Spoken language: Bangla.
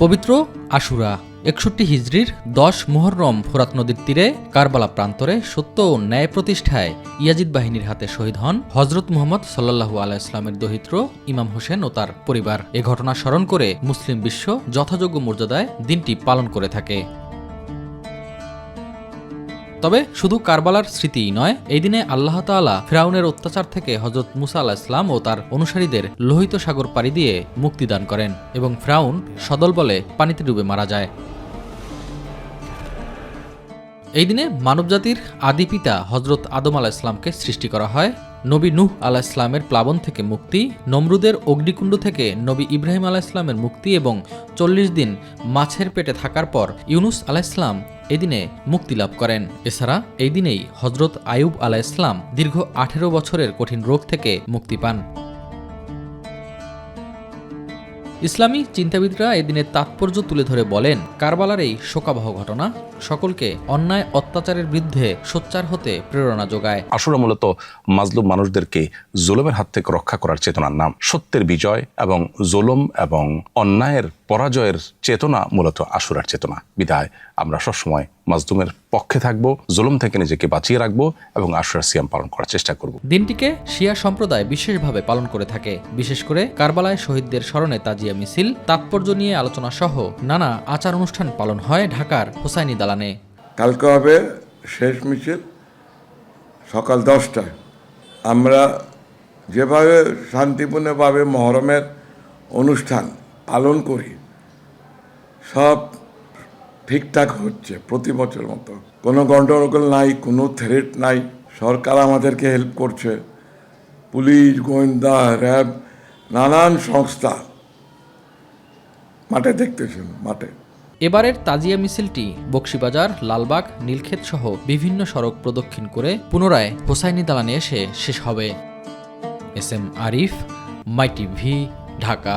পবিত্র আশুরা ৬১ হিজরির ১০ মুহররম ফোরাত নদীর তীরে কারবালা প্রান্তরে সত্য ও ন্যায় প্রতিষ্ঠায় ইয়াজিদ বাহিনীর হাতে শহীদ হন হজরত মুহাম্মদ সাল্লাল্লাহু আলাইহি ওয়াসাল্লামের দৌহিত্র ইমাম হোসেন ও তার পরিবার। এ ঘটনা স্মরণ করে মুসলিম বিশ্ব যথাযোগ্য মর্যাদায় দিনটি পালন করে থাকে। তবে শুধু কারবালার স্মৃতিই নয়, এই দিনে আল্লাহ তাআলা ফিরআউনের অত্যাচার থেকে হযরত মুসা আলাইহিস সালাম ও তার অনুসারীদের লোহিত সাগর পাড়ি দিয়ে মুক্তি দান করেন এবং ফিরআউন সদলবলে পানিতে ডুবে মারা যায়। এই দিনে মানবজাতির আদি পিতা হযরত আদম আলাইহিস সালামকে সৃষ্টি করা হয়। নবী নূহ আলাইহিস সালামের প্লাবন থেকে মুক্তি, নমরুদের অগ্নিকুণ্ড থেকে নবী ইব্রাহিম আলাইহিস সালামের মুক্তি এবং ৪০ দিন মাছের পেটে থাকার পর ইউনুস আলাইহিস সালাম এদিনে মুক্তি লাভ করেন। এছাড়া এই দিনেই হযরত আইয়ুব আলাইহিস সালাম দীর্ঘ ১৮ বছরের কঠিন রোগ থেকে মুক্তি পান। ইসলামী চিন্তাবিদরা এদিনের তাৎপর্য তুলে ধরে বলেন, কারবালার এই শোকাবহ ঘটনা সকলকে অন্যায় অত্যাচারের বিরুদ্ধে সোচ্চার হতে প্রেরণা যোগায়। আশুরা মূলত মাজলুম মানুষদেরকে জুলুমের হাত থেকে রক্ষা করার চেতনার নাম। সত্যের বিজয় এবং জুলুম এবং অন্যায়ের পরাজয়ের চেতনা মূলত আশুরার চেতনা। বিধায় আমরা সবসময় মাজলুমের পক্ষে থাকব, জুলুম থেকে নিজেকে বাঁচিয়ে রাখবো এবং আশুরার সিয়াম পালন করার চেষ্টা করব। দিনটিকে শিয়া সম্প্রদায় বিশেষভাবে পালন করে থাকে। বিশেষ করে কারবালায় শহীদদের স্মরণে তাজিয়া মিছিল, তাৎপর্য নিয়ে আলোচনা সহ নানা আচার অনুষ্ঠান পালন হয় ঢাকার হোসাইনি দালানে। কালকে হবে শেষ মিছিল সকাল 10টায়। আমরা যেভাবে শান্তিপূর্ণভাবে মহরমের অনুষ্ঠান পালন করি সব ঠিকঠাক হচ্ছে প্রতি বছর মতো। কোনো গন্ডগোল নাই, কোনো থ্রেট নাই। সরকার আমাদেরকে হেল্প করছে, পুলিশ, গোয়েন্দা, র্যাব, নানান সংস্থা মাঠে দেখতেছেন। মাঠে এবারের তাজিয়া মিছিলটি বকশীবাজার, লালবাগ, নীলক্ষেত সহ বিভিন্ন সড়ক প্রদক্ষিণ করে পুনরায় হোসাইনি দালানে এসে শেষ হবে। এস এম আরিফ, মাই টিভি, ঢাকা।